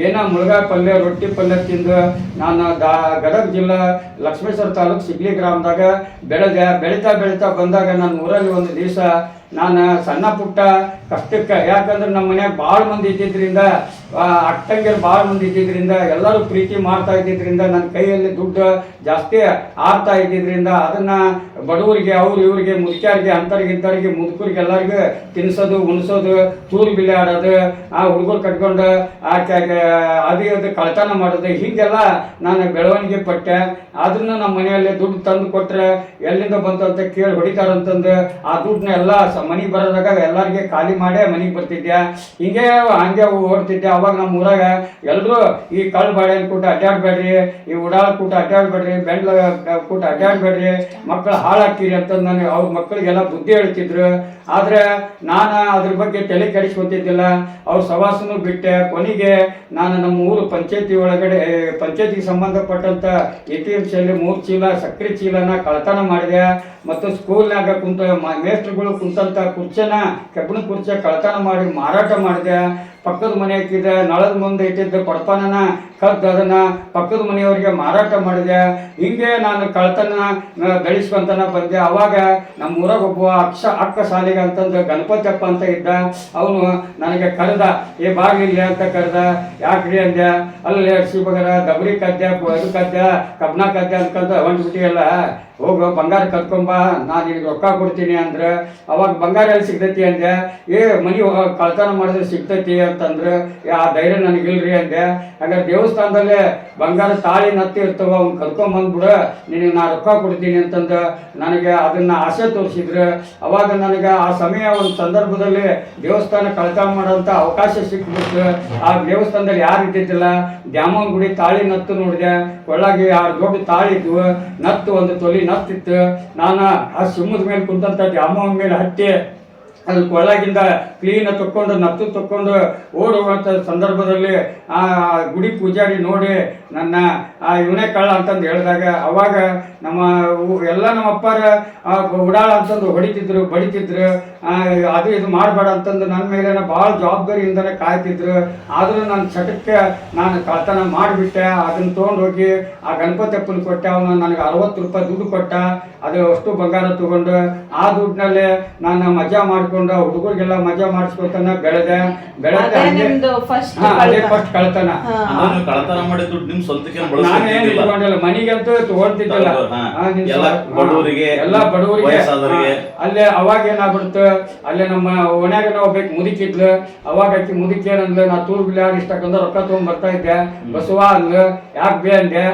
ಏನೋ ಮುಳುಗಾಯಿ ಪಲ್ಯ, ರೊಟ್ಟಿ ಪಲ್ಯ ತಿಂದು ನಾನು ಗದಗ ಜಿಲ್ಲಾ ಲಕ್ಷ್ಮೇಶ್ವರ ತಾಲೂಕು ಸಿಗ್ಲಿ ಗ್ರಾಮದಾಗ ಬೆಳೀತಾ ಬಂದಾಗ ನಾನು ಊರಲ್ಲಿ ಒಂದು ದಿವಸ ನಾನು ಸಣ್ಣ ಪುಟ್ಟ ಕಷ್ಟಕ್ಕೆ, ಯಾಕಂದ್ರೆ ನಮ್ಮ ಮನ್ಯಾಗ ಭಾಳ ಮಂದಿ ಇದ್ದಿದ್ದರಿಂದ, ಅಕ್ಕಂಗಿರು ಭಾಳ ಮಂದಿ ಇದ್ದಿದ್ದರಿಂದ, ಎಲ್ಲರೂ ಪ್ರೀತಿ ಮಾಡ್ತಾ ಇದ್ದಿದ್ದರಿಂದ, ನನ್ನ ಕೈಯಲ್ಲಿ ದುಡ್ಡು ಜಾಸ್ತಿ ಆಡ್ತಾ ಇದ್ದಿದ್ದರಿಂದ ಅದನ್ನು ಬಡವರಿಗೆ ಅವ್ರು ಇವ್ರಿಗೆ ಮುದುಕ್ಯಾರಿಗೆ ಅಂಥವ್ರಿಗೆ ಇಂಥವ್ರಿಗೆ ಮುದುಕರಿಗೆ ಎಲ್ಲರಿಗೂ ತಿನ್ಸೋದು ಉಣಿಸೋದು ತೂರು ಬಿಲ್ಲೆ ಆಡೋದು ಆ ಹುಡುಗರು ಕಟ್ಕೊಂಡು ಅದು ಕಳ್ತನ ಮಾಡೋದು ಹೀಗೆಲ್ಲ ನಾನು ಬೆಳವಣಿಗೆ ಪಟ್ಟೆ. ಅದನ್ನು ನಮ್ಮ ಮನೆಯಲ್ಲಿ ದುಡ್ಡು ತಂದು ಕೊಟ್ಟರೆ ಎಲ್ಲಿಂದ ಬಂತು ಅಂತ ಕೇಳಿ ಹೊಡಿತಾರಂತಂದು ಆ ದುಡ್ಡನ್ನ ಎಲ್ಲ ಮನೆಗೆ ಬರೋದಾಗ ಎಲ್ಲರಿಗೆ ಖಾಲಿ ಮಾಡೇ ಮನೆಗೆ ಬರ್ತಿದ್ದೆ. ಹಂಗೆ ಓಡ್ತಿದ್ದೆ. ಅವಾಗ ನಮ್ಮ ಊರಾಗ ಎಲ್ಲರೂ ಈ ಕಳ್ಳ ಬಾಳೆಹಣ್ಣು ಕೂಟ ಅಡ್ಡಾಡ್ಬೇಡ್ರಿ, ಈ ಉಡಾಳ ಕೂಟ ಅಡ್ಡಾಡ್ಬೇಡ್ರಿ, ಬೆಂಡ್ಲ ಕೂಟ ಅಡ್ಡಾಡ್ಬೇಡ್ರಿ, ಮಕ್ಕಳು ಹಾಳಾಗ್ತೀರಿ ಅಂತಂದು ನನಗೆ ಅವ್ರ ಮಕ್ಕಳಿಗೆಲ್ಲ ಬುದ್ಧಿ ಹೇಳ್ತಿದ್ರು. ಆದರೆ ನಾನು ಅದ್ರ ಬಗ್ಗೆ ತಲೆ ಕೆಡಿಸ್ಕೊತಿದ್ದಿಲ್ಲ. ಅವ್ರ ಸವಾಸನೂ ಬಿಟ್ಟೆ. ಕೊನೆಗೆ ನಾನು ನಮ್ಮ ಊರು ಪಂಚಾಯತಿ ಒಳಗಡೆ ಪಂಚಾಯತಿಗೆ ಸಂಬಂಧಪಟ್ಟಂತ APMC 3 ಚೀಲ ಸಕ್ಕರೆ ಚೀಲನ ಕಳ್ತನ ಮಾಡಿದೆ. ಮತ್ತು ಸ್ಕೂಲ್ನಾಗ ಕುಂತ ಮೇಸ್ಟ್ರುಗಳು ಕುಂತಂತ ಕುರ್ಚನ ಕಬ್ಬಿಣ ಕುರ್ಚಿ ಕಳ್ತನ ಮಾಡಿ ಮಾರಾಟ ಮಾಡಿದೆ. ಪಕ್ಕದ ಮನೆ ಹಾಕಿದೆ, ನಳದ ಮುಂದೆ ಇಟ್ಟಿದ್ದ ಕೊಡಪಾನನ ಕದ್ದು ಅದನ್ನ ಪಕ್ಕದ ಮನೆಯವರಿಗೆ ಮಾರಾಟ ಮಾಡಿದೆ. ಹಿಂಗೆ ನಾನು ಕಳ್ತನ ಬೆಳೆಸ್ಕೊಂತನ ಬಂದೆ. ಅವಾಗ ನಮ್ಮ ಊರಾಗ ಒಬ್ಬ ಅಕ್ಕ ಸಾಲಿಗೆ ಅಂತಂದು ಗಣಪತಿಯಪ್ಪ ಅಂತ ಇದ್ದ. ಅವನು ನನಗೆ ಕರೆದ, ಬಾಗಿಲಿಲ್ಲ ಅಂತ ಕರೆದ. ಯಾಕ್ರಿ ಅಂದೆ. ಅಲ್ಲಿ ಶಿವಗರ ದಬರಿ ಕದ್ದೆ, ಇದು ಕದ್ದೆ, ಕಬ್ಣ ಕದ್ದೆ ಅನ್ಕೊಂತ ಹೊಂಟ್ಬಿಟ್ಟಿಯಲ್ಲ, ಹೋಗು ಬಂಗಾರ ಕರ್ಕೊಂಬ, ನಾನು ನಿನಗೆ ರೊಕ್ಕ ಕೊಡ್ತೀನಿ ಅಂದ್ರೆ. ಅವಾಗ ಬಂಗಾರ ಎಲ್ಲಿ ಸಿಗ್ತೈತಿ ಅಂದೆ. ಮನೆ ಕಳ್ತನ ಮಾಡಿದ್ರೆ ಸಿಗ್ತೈತಿ ಅಂತಂದ್ರೆ ಆ ಧೈರ್ಯ ನನಗಿಲ್ರಿ ಅಂದೆ. ಹಾಗಾದ್ರೆ ದೇವಸ್ಥಾನದಲ್ಲೇ ಬಂಗಾರ ತಾಳಿ ನತ್ತಿ ಇರ್ತವ, ಅವ್ನು ಕರ್ಕೊಂಬಂದ್ಬಿಡು, ನಿನಗೆ ನಾ ರೊಕ್ಕ ಕೊಡ್ತೀನಿ ಅಂತಂದು ನನಗೆ ಅದನ್ನ ಆಸೆ ತೋರಿಸಿದ್ರು. ಅವಾಗ ನನಗೆ ಆ ಸಮಯ ಒಂದು ಸಂದರ್ಭದಲ್ಲಿ ದೇವಸ್ಥಾನ ಕಳ್ತನ ಮಾಡೋಂಥ ಅವಕಾಶ ಸಿಕ್ಬಿಟ್ಟು ಆ ದೇವಸ್ಥಾನದಲ್ಲಿ ಯಾರು ಇದ್ದಿದ್ದಿಲ್ಲ. ದ್ಯಾಮವ್ವನ ಗುಡಿ ತಾಳಿ ನತ್ತು ನೋಡಿದೆ. ಒಳಗೆ 6 ದೊಡ್ಡ ತಾಳಿ ಇದ್ವು, ನತ್ತು ಒಂದು ತೊಲಿ ನತ್ತಿತ್ತು. ನಾನು ಆ ಸಿಂಹದ ಮೇಲೆ ಕುಂತಂತ ದ್ಯಾಮವ್ವನ ಮೇಲೆ ಹತ್ತಿ ಅಲ್ಲಿ ಒಳಗಿಂದ ಕ್ಲೀನ್ ತಕ್ಕೊಂಡು ನತ್ತು ತಕ್ಕೊಂಡು ಓಡುವಂಥ ಸಂದರ್ಭದಲ್ಲಿ ಆ ಗುಡಿ ಪೂಜಾರಿ ನೋಡಿ ನನ್ನ ಇವನೇ ಕಳ್ಳ ಅಂತಂದು ಹೇಳಿದಾಗ ಅವಾಗ ನಮ್ಮ ಅಪ್ಪಾರ ಉಡಾಳ ಅಂತಂದು ಹೊಡಿತಿದ್ರು, ಬಡಿತಿದ್ರು. ಅದು ಇದು ಮಾಡಬೇಡ ಅಂತಂದು ನನ್ನ ಮೇಲೆ ಭಾಳ ಜವಾಬ್ದಾರಿಯಿಂದನೇ ಕಾಯ್ತಿದ್ರು. ಆದರೂ ನನ್ನ ಚಟಕ್ಕೆ ನಾನು ಕಳ್ತನ ಮಾಡಿಬಿಟ್ಟೆ. ಅದನ್ನು ತೊಗೊಂಡೋಗಿ ಆ ಗಣಪತಿ ಅಪ್ಪನ ಕೊಟ್ಟೆ. ಅವನು ನನಗೆ 60 ರೂಪಾಯಿ ದುಡ್ಡು ಕೊಟ್ಟ. ಅದು ಅಷ್ಟು ಬಂಗಾರ ತಗೊಂಡು ಆ ದುಡ್ಡಿನಲ್ಲೇ ನಾನು ಮಜಾ ಮಾಡ್ಕೊಂಡು ಹುಡುಗರಿಗೆಲ್ಲ ಮಜಾ ಮಾಡಿಸ್ಕೊತಾನ ಬೆಳೆದೆ. ಅದೇ ಫಸ್ಟ್ ಕಳ್ತನ. ಕಳ್ತನ ಮಾಡಿದ ದುಡ್ಡು ನಿಮ್ ಸ್ವಂತಕ್ಕೆ ನಾನೇನು ಇಟ್ಕೊಂಡಿಲ್ಲ, ಮನೆಗಂತೂ ತಗೊಳ್ತಿದ್ದಿಲ್ಲ. ಎಲ್ಲ ಬಡವರಿಗೆ ಅಲ್ಲೇ ಅವಾಗ ಏನಾಗ್ಬಿಡ್ತು, ಅಲ್ಲೇ ನಮ್ಮ ಓಣ್ಯಾಗ ಒಬ್ಬಾಕಿ ಮುದುಕಿದ್ಲು. ಅವಾಗ ಆಕಿ ಮುದುಕಿ ಏನಂದ್ಲು, ನಾ ತೂರ್ ಬಿಲ್ಲಾಡಿ ಇಷ್ಟಕ್ಕಂದ್ರೆ ರೊಕ್ಕ ತಗೊಂಡ್ ಬರ್ತಾ ಇದ್ದೆ. ಬಸವ ಅಂದ್ಲು. ಯಾಕೆ ಬೇ ಅಂದೆ.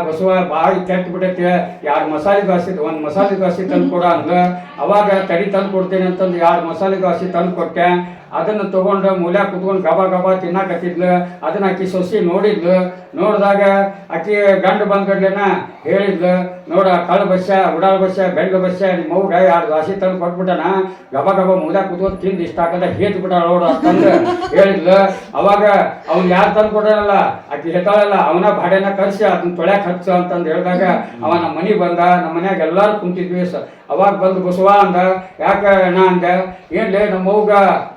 ಬಸವ ಬಾಯಿ ಕೆಟ್ಟ ಬಿಟ್ಟೈತೆ, 2 ಮಸಾಲೆ ದೋಸೆ, 1 ಮಸಾಲೆ ದೋಸೆ ತಂದು ಕೊಡ ಅಂದ್ಲು. ಅವಾಗ ತಡಿ ತಂದು ಕೊಡ್ತೇನೆ ಅಂತಂದು 2 ಮಸಾಲೆ ದೋಸೆ ತಂದು ಕೊಟ್ಟೆ. ಅದನ್ನು ತಗೊಂಡು ಮೂಲ್ಯಾಗ ಕುತ್ಕೊಂಡು ಗಬಾ ತಿನ್ನಾಕತ್ತಿದ್ಲು. ಅದನ್ನ ಆಕಿ ಸೊಸಿ ನೋಡಿದ್ಲು. ನೋಡಿದಾಗ ಆಕಿ ಗಂಡು ಬಂದ್ಗಡ್ಲೇನ ಹೇಳಿದ್ಲು, ನೋಡ ಕಳ್ಳ ಬಸ್ಸ, ಉಡಾಳ ಬಸ್ಸ, ಬೆಂಡ ಬಸ್ಸ, ನಿಮ್ಮ ಮೌಗ 2 ದೋಸೆ ತಂದು ಕೊಟ್ಬಿಟ್ಟನ, ಗಬಾ ಮೂಲ್ಯಾಗ ಕುತ್ಕೊಂಡು ತಿಂದು ಇಷ್ಟ ಹಾಕದ ಹೇತ್ ಬಿಟ್ಟ ನೋಡು ಅಂತಂದು ಹೇಳಿದ್ಲು. ಅವಾಗ ಅವ್ನು ಯಾರು ತಂದು ಕೊಡಲ್ಲ, ಆಕಿ ಹೇಳ್ತಾಳಲ್ಲ, ಅವನ ಬಾಡೆನ ಕರ್ಸಿ ಅದನ್ನ ತೊಳ್ಯಾಕ ಹಚ್ಚ ಅಂತಂದು ಹೇಳಿದಾಗ ಅವ ನಮ್ಮ ಮನೆಗೆ ಬಂದ. ನಮ್ಮ ಮನ್ಯಾಗ ಎಲ್ಲರೂ ಕುಂತಿದ್ವಿ. ಅವಾಗ ಬಂದು ಬಸವ ಅಂದ. ಯಾಕ ಅಣ್ಣ ಅಂದೆ. ಏನ್ಲೇ ನಮ್ಮ ಮೌಗ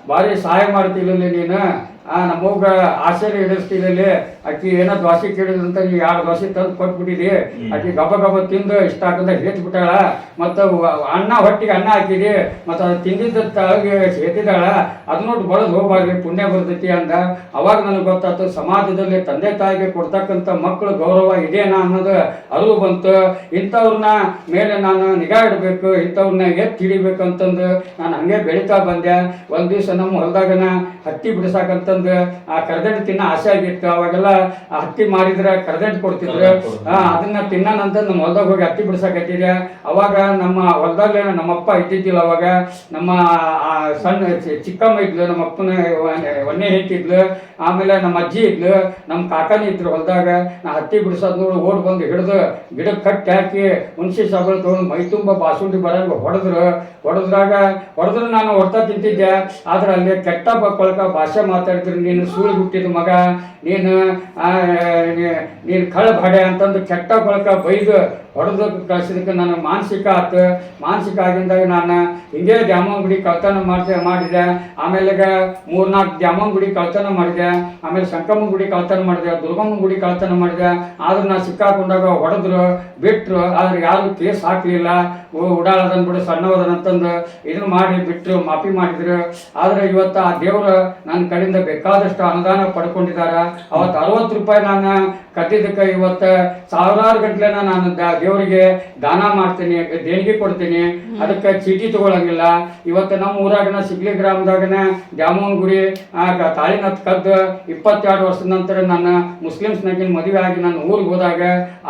ಭಾರಿ ಸಹಾಯ ಮಾಡ್ತಿಲ್ಲ ನೀನು, ನಮ್ಮವ್ಗ ಆಸೆನ ಈಡೇರಿಸ್ತಿದ್ದಲ್ಲಿ. ಆಕಿ ಏನೋ ದೋಸೆ ಕೇಳಿದ್ರಂತ ನೀ 2 ದೋಸೆ ತಂದು ಕೊಟ್ಬಿಟ್ಟಿದಿ. ಆಕಿ ಗಬ ತಿಂದು ಇಷ್ಟ ಹಾಕದ ಹೇತ್ಬಿಟ್ಟಾಳ. ಮತ್ತು ಅನ್ನ ಹೊಟ್ಟಿಗೆ ಅನ್ನ ಹಾಕಿದಿ, ಮತ್ತು ಅದು ತಿಂದಿದ್ದ ತಳಗೆ ಸೇತಿದಾಳ. ಅದು ನೋಡಿ ಬರೋದು ಹೋಗ್ಬಾರ್ರಿ, ಪುಣ್ಯ ಬರ್ತೈತಿ ಅಂದ. ಅವಾಗ ನನಗೆ ಗೊತ್ತಾಯ್ತು, ಸಮಾಜದಲ್ಲಿ ತಂದೆ ತಾಯಿಗೆ ಕೊಡ್ತಕ್ಕಂಥ ಮಕ್ಕಳು ಗೌರವ ಇದೇನಾ ಅನ್ನೋದು ಅರಿವು ಬಂತು. ಇಂಥವ್ರನ್ನ ಮೇಲೆ ನಾನು ನಿಗಾ ಇಡಬೇಕು, ಇಂಥವ್ರನ್ನ ಎತ್ತಿ ಹಿಡಿಬೇಕು ಅಂತಂದು ನಾನು ಹಂಗೆ ಬೆಳೀತಾ ಬಂದೆ. ಒಂದು ದಿವಸ ನಮ್ಮ ಹೊಲದಾಗನ ಹತ್ತಿ ಬಿಡಿಸಾಕಂತಂದು ಆ ಕರ್ದಂಟು ತಿನ್ನ ಆಸೆ ಆಗಿತ್ತು. ಅವಾಗೆಲ್ಲ ಹತ್ತಿ ಮಾರಿದ್ರೆ ಕರ್ದಂಟು ಕೊಡ್ತಿದ್ರು. ಅದನ್ನ ತಿನ್ನಂತ ನಮ್ಮ ಹೊಲದಾಗ ಹೋಗಿ ಹತ್ತಿ ಬಿಡಿಸಾಕತ್ತಿದೆ. ಅವಾಗ ನಮ್ಮ ಹೊಲದಲ್ಲಿ ನಮ್ಮಪ್ಪ ಇದ್ದಿದ್ದಿಲ್ಲ. ಅವಾಗ ನಮ್ಮ ಸಣ್ಣ ಚಿಕ್ಕಮ್ಮ ಇದ್ಲು, ನಮ್ಮ ಅಪ್ಪನ ಒನ್ನೆ ಹೆಂಡ್ತಿದ್ಲು. ಆಮೇಲೆ ನಮ್ಮ ಅಜ್ಜಿ ಇದ್ಲು, ನಮ್ಮ ಕಾಕನೇ ಇದ್ರು ಹೊಲದಾಗ. ನಾ ಹತ್ತಿ ಬಿಡಿಸೋದು ನೋಡಿ ಓಡ್ ಬಂದು ಹಿಡಿದು ಗಿಡಕ್ಕೆ ಕಟ್ಟಿ ಹಾಕಿ ಹುಣಸಿ ಸಾಬಳು ತೊಗೊಂಡು ಮೈ ತುಂಬ ಬಾಸುಂಡಿ ಬರಂಗ ಹೊಡೆದ್ರು ನಾನು ಹೊಡ್ತಾ ತಿಂತಿದ್ದೆ. ಆದ್ರೆ ಅಲ್ಲಿ ಕೆಟ್ಟ ಬಕ್ಕೊಳಕ ಭಾಷೆ ಮಾತಾಡಿದ್ರು, ನೀನು ಸುಳ್ಳು ಹುಟ್ಟಿದ ಮಗ, ನೀನು ಕಳ್ಳ ಬಾಡೆ ಅಂತಂದು ಕೆಟ್ಟ ಬಳಕ ಬೈದು ಹೊಡೆದು ಕಳ್ಸಿದಕ್ಕೆ ನನಗೆ ಮಾನಸಿಕ ಆಯ್ತು. ಮಾನಸಿಕ ಆಗಿದ್ದಾಗ ನಾನು ಹಿಂಗೆ ದ್ಯಾಮವ್ವನ ಗುಡಿ ಕಳ್ತನ ಮಾಡಿದೆ. ಆಮೇಲೆ 3-4 ದ್ಯಾಮವ್ವನ ಗುಡಿ ಕಳ್ತನ ಮಾಡಿದೆ. ಆಮೇಲೆ ಶಂಕಮ್ಮನ ಗುಡಿ ಕಳ್ತನ ಮಾಡಿದೆ, ದುರ್ಗಮ್ಮನ ಗುಡಿ ಕಳ್ತನ ಮಾಡಿದೆ. ಆದ್ರೆ ನಾನು ಸಿಕ್ಕಾಕೊಂಡಾಗ ಹೊಡೆದ್ರು, ಬಿಟ್ಟರು. ಆದ್ರೆ ಯಾರು ಕೇಸ್ ಹಾಕಲಿಲ್ಲ. ಉಡಾಳದನ್ಬಿಡು ಸಣ್ಣವದನಂತಂದು ಇದನ್ನು ಮಾಡಿ ಬಿಟ್ಟರು, ಮಾಫಿ ಮಾಡಿದ್ರು. ಆದರೆ ಇವತ್ತು ಆ ದೇವರು ನನ್ನ ಕಡೆಯಿಂದ ಬೇಕಾದಷ್ಟು ಅನುದಾನ ಪಡ್ಕೊಂಡಿದ್ದಾರೆ. ಅವತ್ತು 60 ರೂಪಾಯಿ ನಾನು ಕಟ್ಟಿದ್ದಕ್ಕೆ ಇವತ್ತು ಸಾವಿರಾರು ಗಟ್ಲೆನ ನಾನು ದೇವರಿಗೆ ದಾನ ಮಾಡ್ತೀನಿ, ದೇಣಿಗೆ ಕೊಡ್ತೀನಿ. ಅದಕ್ಕೆ ಚೀಟಿ ತಗೊಳಂಗಿಲ್ಲ. ಇವತ್ತು ನಮ್ಮ ಊರಾಗನ ಸಿಗ್ಲಿ ಗ್ರಾಮದಾಗನ ದ್ಯಾಮೋನ್ ಗುಡಿ ತಾಳಿನತ್ ಕದ್ದು 22 ವರ್ಷದ ನಂತರ ನನ್ನ ಮುಸ್ಲಿಮ್ಸ್ನಾಗಿನ ಮದುವೆ ಆಗಿ ನಾನು ಊರಿಗೆ ಹೋದಾಗ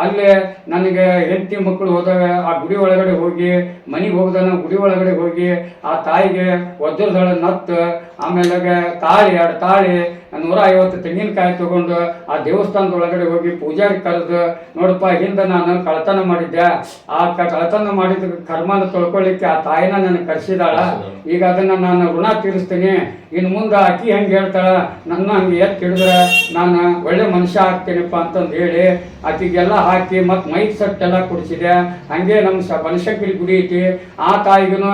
ಅಲ್ಲೇ ನನಗೆ ಹೆಂಡತಿ ಮಕ್ಕಳು ಹೋದಾಗ ಆ ಗುಡಿ ಒಳಗಡೆ ಹೋಗಿ ಮನೆಗೆ ಹೋಗ್ದಾನ ಗುಡಿ ಒಳಗಡೆ ಹೋಗಿ ಆ ತಾಯಿಗೆ ವಜ್ರದಳ ನತ್ತು, ಆಮೇಲೆ ತಾಳಿ 2 ತಾಳಿ 150 ತೆಂಗಿನಕಾಯಿ ತಗೊಂಡು ಆ ದೇವಸ್ಥಾನದ ಒಳಗಡೆ ಹೋಗಿ ಪೂಜಾರಿ ಕರೆದು, ನೋಡಪ್ಪ ಹಿಂದೆ ನಾನು ಕಳ್ತನ ಮಾಡಿದ್ದೆ, ಆ ಕಳ್ತನ ಮಾಡಿದ ಕರ್ಮನ ತೊಳ್ಕೊಳ್ಳಿಕ್ಕೆ ಆ ತಾಯಿನ ನನಗೆ ಕರೆಸಿದಾಳ. ಈಗ ಅದನ್ನ ನಾನು ಋಣ ತೀರಿಸ್ತೀನಿ. ಇನ್ನು ಮುಂದೆ ಆಕಿ ಹೆಂಗೆ ಹೇಳ್ತಾಳ, ನನ್ನ ಹಂಗೆ ಎತ್ತು ಹಿಡಿದ್ರೆ ನಾನು ಒಳ್ಳೆ ಮನುಷ್ಯ ಆಗ್ತೀನಿಪ್ಪ ಅಂತಂದು ಹೇಳಿ ಆಕಿಗೆಲ್ಲ ಹಾಕಿ ಮತ್ತು ಮೈಕ್ ಸೆಟ್ ಎಲ್ಲ ಕೊಡಿಸಿದೆ. ಹಂಗೆ ನಮ್ಮ ಬನಶಂಕರಿ ಗುಡಿ ಐತಿ, ಆ ತಾಯಿಗೂ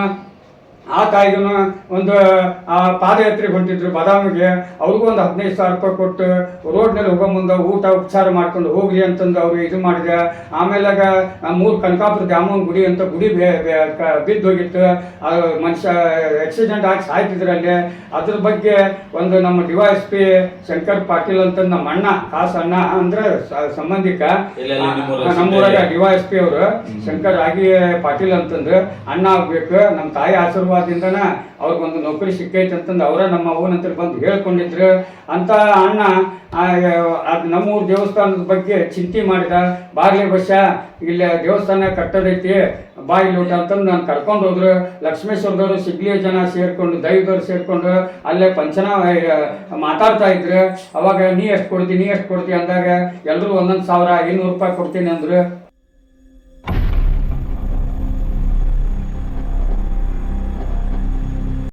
ಒಂದು ಪಾದಯಾತ್ರೆಗೆ ಹೊಂಟಿದ್ರು ಬಾದಾಮಿಗೆ. ಅವ್ರಿಗೂ ಒಂದು 15,000 ರೂಪಾಯಿ ಕೊಟ್ಟು ರೋಡ್ನಲ್ಲಿ ಹೋಗೋ ಮುಂದೆ ಊಟ ಉಪಚಾರ ಮಾಡ್ಕೊಂಡು ಹೋಗ್ಲಿ ಅಂತಂದು ಅವ್ರು ಇದು ಮಾಡಿದೆ. ಆಮೇಲೆ 3 ಕನಕಾಪುರ ದ್ಯಾಮೋನ್ ಗುಡಿ ಅಂತ ಗುಡಿ ಬಿದ್ದು ಹೋಗಿತ್ತು. ಅದು ಮನುಷ್ಯ ಆಕ್ಸಿಡೆಂಟ್ ಆಗಿ ಸಾಯ್ತಿದ್ರಲ್ಲಿ. ಅದ್ರ ಬಗ್ಗೆ ಒಂದು ನಮ್ಮ DYSP ಶಂಕರ್ ಪಾಟೀಲ್ ಅಂತ ನಮ್ಮ ಅಣ್ಣ, ಖಾಸ್ ಅಣ್ಣ ಅಂದ್ರೆ ಸಂಬಂಧಿಕ, ನಮ್ಮೂರಾಗ DYSP ಅವರು ಶಂಕರ್ ರಾಗಿ ಪಾಟೀಲ್ ಅಂತಂದು ಅಣ್ಣ ಆಗ್ಬೇಕು, ನಮ್ಮ ತಾಯಿ ಆಶೀರ್ವಾದದಿಂದನ ಅವ್ರಿಗೊಂದು ನೌಕರಿ ಸಿಕ್ಕೈತೆ ಅಂತಂದು ಅವರ ನಮ್ಮ ಅವ್ವನ ಹತ್ರ ಬಂದು ಹೇಳ್ಕೊಂಡಿದ್ರು ಅಂತ ಅಣ್ಣ. ಅದು ನಮ್ಮೂರು ದೇವಸ್ಥಾನದ ಬಗ್ಗೆ ಚಿಂತೆ ಮಾಡಿದ. ಬಾಗ್ಲಿ ಬಸ್ಸ ಇಲ್ಲಿ ದೇವಸ್ಥಾನ ಕಟ್ಟೋದೈತಿ ಬಾ ಇಲ್ಲಿ ಊಟ ಅಂತಂದು ನಾನು ಕರ್ಕೊಂಡು ಹೋದ್ರು. ಲಕ್ಷ್ಮೇಶ್ವರದವರು ಸಿಗ್ಲಿಯ ಜನ ಸೇರ್ಕೊಂಡು ದೈವದವ್ರು ಸೇರ್ಕೊಂಡು ಅಲ್ಲೇ ಪಂಚನ ಮಾತಾಡ್ತಾ ಇದ್ರು. ಅವಾಗ ನೀ ಎಷ್ಟು ಕೊಡ್ತೀನಿ ಅಂದಾಗ ಎಲ್ಲರೂ 1,100 500 ರೂಪಾಯಿ ಕೊಡ್ತೀನಿ ಅಂದ್ರು.